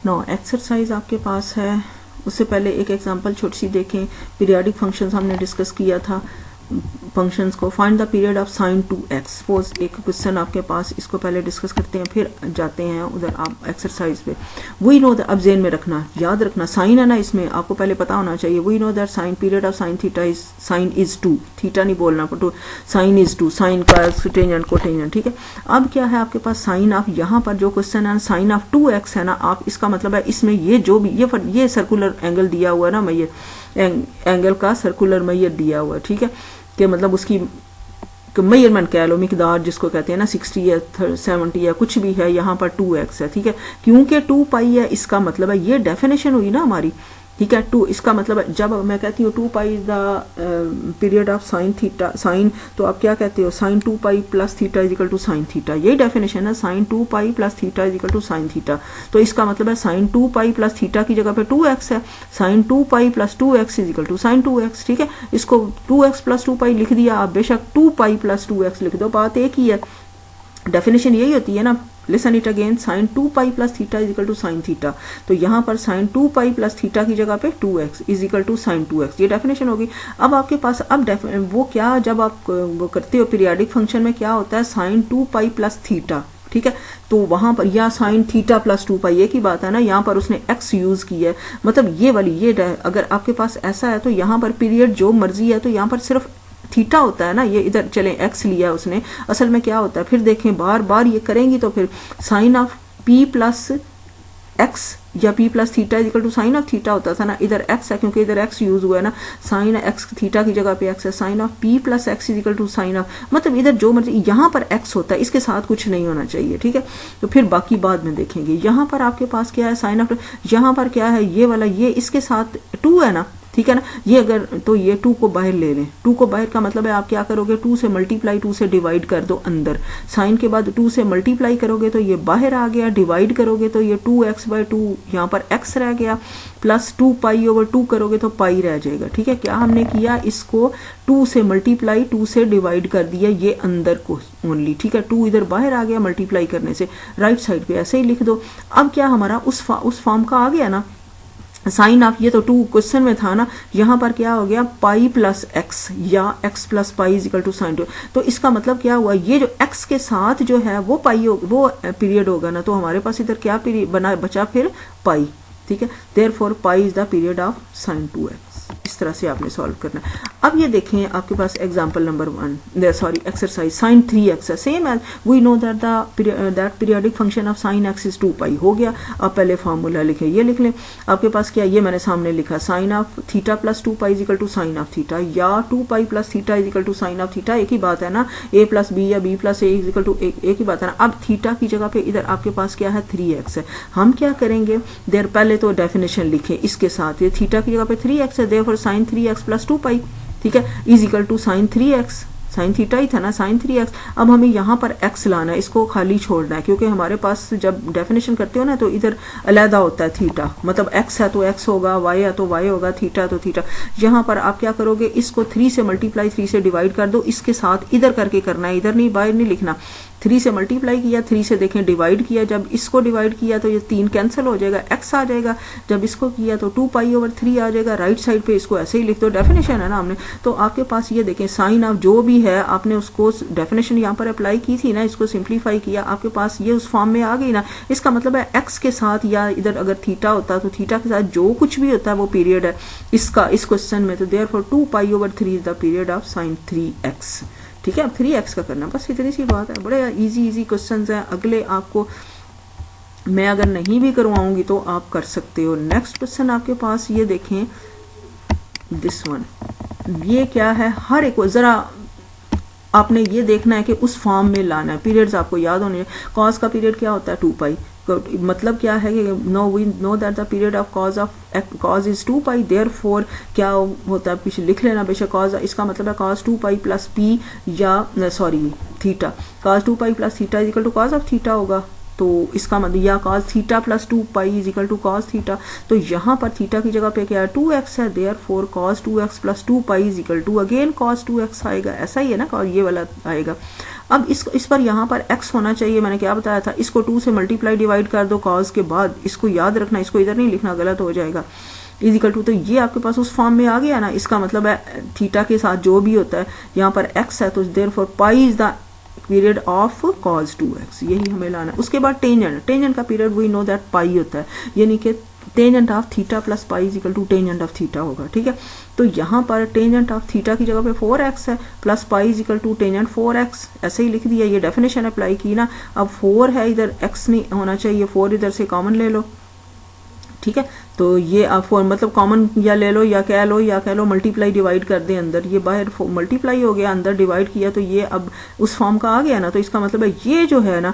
No exercise आपके पास है, उससे पहले एक एग्जांपल छोटी सी देखें। पीरियोडिक फंक्शंस हमने डिस्कस किया था फंक्शंस को। Find the period of sign 2x। Suppose एक क्वेश्चन आपके पास, इसको पहले डिस्कस करते हैं फिर जाते हैं उधर आप एक्सरसाइज पे। वी नो दैट, अब जेन में रखना, याद रखना साइन है ना, इसमें आपको पहले पता होना चाहिए। We know that sine period of sine theta is, sine is 2, theta नहीं बोलना पर साइन इज 2, साइन का टेंजेंट कोटेंजेंट, ठीक है। अब क्या है आपके पास साइन ऑफ, यहाँ पर जो क्वेश्चन है साइन ऑफ 2x है ना, आप इसका मतलब है इसमें ये जो भी ये सर्कुलर एंगल दिया हुआ है ना, मैयर एंगल का सर्कुलर मैयर दिया हुआ है, ठीक है, कि मतलब उसकी मेजरमेंट कह लो, मिकदार जिसको कहते हैं ना 60 या 70 या कुछ भी है, यहाँ पर 2x है, ठीक है। क्योंकि 2 पाई है, इसका मतलब है ये डेफिनेशन हुई ना हमारी, ठीक है। 2 इसका मतलब है जब मैं कहती हूँ 2 pi is the period of sine theta, sine, तो आप क्या कहते हो, sine 2 pi plus theta is equal to sine theta, यही डेफिनेशन है, sine 2 pi plus theta is equal to sine theta. तो इसका मतलब है साइन 2 पाई प्लस थीटा की जगह पे 2x है, sine 2 pi plus 2x is equal to sine 2x, ठीक है। इसको 2x प्लस 2 पाई लिख दिया, आप बेशक 2 पाई प्लस 2x लिख दो, बात एक ही है, डेफिनेशन यही होती है ना। Listen it again, sine 2 pi plus theta is equal to sine theta, तो यहाँ पर साइन 2 पाई प्लस थीटा की जगह पे 2x is equal to sine 2x, ये डेफिनेशन होगी। अब आपके पास अब वो क्या, जब आप वो करते हो पीरियोडिक फंक्शन में क्या होता है, साइन 2 पाई प्लस थीटा, ठीक है, तो वहां पर या साइन थीटा प्लस 2 पाई, एक ही बात है ना, यहाँ पर उसने x यूज की है, मतलब ये वाली ये अगर आपके पास ऐसा है तो यहाँ पर पीरियड जो मर्जी है तो यहाँ पर सिर्फ थीटा होता है ना, ये इधर चले x लिया उसने, असल में क्या होता है फिर देखें, बार बार ये करेंगी तो फिर sine of p plus x या p plus theta is equal to sine of theta होता था ना, इधर x है क्योंकि इधर x यूज हुआ है ना, साइन x थीटा की जगह पे x है, sine of p plus x is equal to sine of, मतलब इधर जो मर्जी, यहाँ पर x होता है, इसके साथ कुछ नहीं होना चाहिए, ठीक है। तो फिर बाकी बाद में देखेंगे। यहाँ पर आपके पास क्या है, साइन ऑफ, यहाँ पर क्या है, ये वाला, ये इसके साथ 2 है ना, ठीक है ना, ये अगर तो ये 2 को बाहर ले लें, 2 को बाहर का मतलब है आप क्या करोगे, 2 से मल्टीप्लाई, 2 से डिवाइड कर दो अंदर, साइन के बाद 2 से मल्टीप्लाई करोगे तो ये बाहर आ गया, डिवाइड करोगे तो ये 2x/2 यहाँ पर x रह गया, प्लस 2 पाई ओवर 2 करोगे तो पाई रह जाएगा, ठीक है। क्या हमने किया, इसको 2 से मल्टीप्लाई, 2 से डिवाइड कर दिया, ये अंदर को ओनली, ठीक है, 2 इधर बाहर आ गया मल्टीप्लाई करने से, राइट साइड पे ऐसे ही लिख दो। अब क्या हमारा उस फॉर्म का आ गया ना, साइन ऑफ, ये तो 2 क्वेश्चन में था ना, यहाँ पर क्या हो गया, पाई प्लस एक्स या x plus pi is equal to sine 2, तो इसका मतलब क्या हुआ, ये जो x के साथ जो है वो पाई वो पीरियड होगा ना, तो हमारे पास इधर क्या पीरियड बना बचा, फिर पाई, ठीक है। Therefore pi is the period of sign 2x। इस तरह से आपने सॉल्व करना है। अब ये देखें आपके पास example number 1, sorry exercise, sine 3x है, same as we know that that periodic function of sine x is 2 pi, हो गया। अब पहले फार्मूला लिखें, ये लिख लें आपके पास क्या, ये मैंने सामने लिखा, sine of theta plus 2 pi is equal to sine of theta, या 2 pi plus theta is equal to sine of theta, एक ही बात है ना, a प्लस बी या b plus A is equal to, एक ही बात है ना। अब थीटा की जगह पे इधर आपके पास क्या है, 3x है, हम क्या करेंगे, देर पहले तो डेफिनेशन लिखे इसके साथ, ये थीटा की जगह पे 3x है, therefore sign 3x plus 2 pi, ठीक है, is equal to sine 3x, sine theta ही था ना, साइन 3x। अब हमें यहाँ पर x लाना है, इसको खाली छोड़ना है, क्योंकि हमारे पास जब डेफिनेशन करते हो ना तो इधर अलहदा होता है थीटा, मतलब x है तो x होगा, y है तो y होगा, थीटा तो थीटा। यहाँ पर आप क्या करोगे, इसको 3 से मल्टीप्लाई, 3 से डिवाइड कर दो, इसके साथ इधर करके करना है, इधर नहीं, बाहर नहीं लिखना। 3 से मल्टीप्लाई किया, 3 से देखें डिवाइड किया, जब इसको डिवाइड किया तो ये 3 कैंसिल हो जाएगा, x आ जाएगा, जब इसको किया तो 2 पाई ओवर 3 आ जाएगा, राइट साइड पे इसको ऐसे ही लिख दो, डेफिनेशन है ना हमने। तो आपके पास ये देखें, साइन ऑफ जो भी है आपने उसको डेफिनेशन यहाँ पर अप्लाई की थी ना, इसको सिंप्लीफाई किया, आपके पास ये उस फॉर्म में आ गई ना। इसका मतलब है x के साथ, या इधर अगर थीटा होता तो थीटा के साथ जो कुछ भी होता है वो पीरियड है इसका, इस क्वेश्चन में, तो therefore 2 pi over 3 is the period of sign 3x, ठीक है। अब 3x का करना, बस इतनी सी बात है, बड़े इजी क्वेश्चंस हैं। अगले आपको मैं अगर नहीं भी करवाऊंगी तो आप कर सकते हो। नेक्स्ट क्वेश्चन आपके पास ये देखें, दिस वन, ये क्या है, हर एक जरा आपने ये देखना है कि उस फॉर्म में लाना है, पीरियड्स आपको याद होने। कॉस का पीरियड क्या होता है, 2 पाई, मतलब क्या है कि we know that the period of cos is 2 pi, therefore क्या होता है, पीछे लिख लेना बेशक कॉज, इसका मतलब है कॉज 2 पाई प्लस पी, या sorry theta, cos 2 pi plus theta is equal to cos of theta होगा, तो इसका मतलब, या cos theta plus 2 pi is equal to cos theta, तो यहाँ पर थीटा की जगह पे क्या है, 2x है, therefore cos 2x plus 2 pi is equal to again cos 2x आएगा, ऐसा ही है ना, और ये वाला आएगा। अब इस पर यहाँ पर x होना चाहिए, मैंने क्या बताया था, इसको 2 से मल्टीप्लाई डिवाइड कर दो cos के बाद, इसको याद रखना, इसको इधर नहीं लिखना, गलत हो जाएगा, इजिकल टू, तो ये आपके पास उस फॉर्म में आ गया ना। इसका मतलब है थीटा के साथ जो भी होता है, यहाँ पर x है तो therefore pi is the period of cos 2x, यही हमें लाना है। उसके बाद टेंजेंट का period we know that pi होता है, यानी कि tangent of theta plus pi is equal to tangent of theta होगा, ठीक है। तो यहाँ पर टेंजेंट ऑफ थीटा की जगह पे 4x है, plus pi is equal to tangent 4x, ऐसे ही लिख दिया, ये डेफिनेशन अप्लाई की ना। अब 4 है इधर, x नहीं होना चाहिए, 4 इधर से कॉमन ले लो, ठीक है। तो ये आप 4 मतलब कॉमन या ले लो या कह लो मल्टीप्लाई डिवाइड कर दें, अंदर ये बाहर मल्टीप्लाई हो गया, अंदर डिवाइड किया, तो ये अब उस फॉर्म का आ गया ना। तो इसका मतलब है ये जो है ना,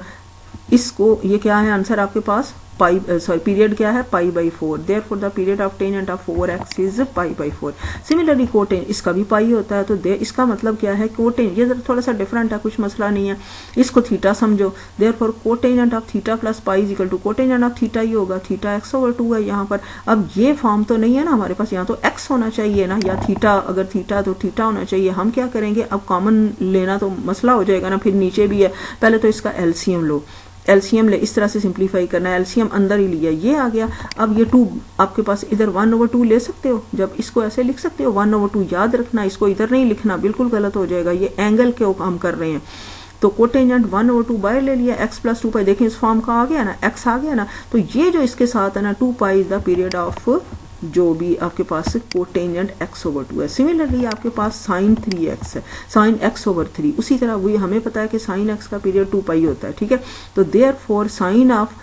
इसको, ये क्या है आंसर आपके पास, पाई, सॉरी पीरियड क्या है, pi by 4, therefore the period of tangent of 4x is pi by 4। Similarly cotangent, इसका भी पाई होता है, तो इसका मतलब क्या है, कोटेंजेंट, ये थोड़ा सा डिफरेंट है, कुछ मसला नहीं है, इसको थीटा समझो, therefore cotangent of theta plus pi is equal to cotangent of theta ही होगा, थीटा x/2 है यहाँ पर। अब ये फॉर्म तो नहीं है ना हमारे पास, यहाँ तो x होना चाहिए ना, या थीटा, अगर थीटा तो थीटा होना चाहिए। हम क्या करेंगे, अब कॉमन लेना तो मसला हो जाएगा ना, फिर नीचे भी है, पहले तो इसका एलसीएम लो, एलसीएम ले, इस तरह से सिंप्लीफाई करना है, एलसीएम अंदर ही लिया, ये आ गया। अब ये 2 आपके पास, इधर 1/2 ले सकते हो, जब इसको ऐसे लिख सकते हो 1/2, याद रखना, इसको इधर नहीं लिखना, बिल्कुल गलत हो जाएगा, ये एंगल के हम कर रहे हैं। तो कोटेंजेंट 1/2 बाहर ले लिया, x प्लस 2 पाई, देखिए इस फॉर्म का आ गया ना, x आ गया ना। तो ये जो इसके साथ है ना, 2 pi is the period of जो भी आपके पास कोटेंजेंट x/2 है। सिमिलरली आपके पास साइन 3x है, साइन x/3, उसी तरह वही हमें पता है कि साइन x का पीरियड 2 पाई होता है, ठीक है। तो therefore sine of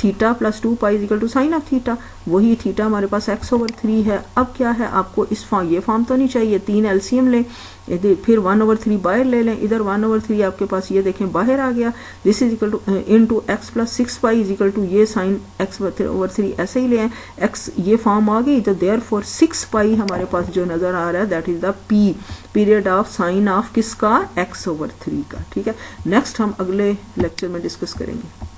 theta plus 2 pi is equal to sine of theta, वही थीटा हमारे पास x/3 है। अब क्या है, आपको इस फॉर्म, ये फॉर्म तो नहीं चाहिए, 3 एलसीएम लें, फिर 1/3 बाहर ले लें, इधर 1/3 आपके पास ये देखें बाहर आ गया, this is equal to into x plus 6 pi is equal to ये साइन x/3 ऐसे ही ले आए, x ये फॉर्म आ गई। तो देयरफॉर 6 पाई हमारे पास जो नजर आ रहा है, that is the p period of sign of किसका, x/3 का, ठीक है। नेक्स्ट हम अगले लेक्चर में डिस्कस करेंगे।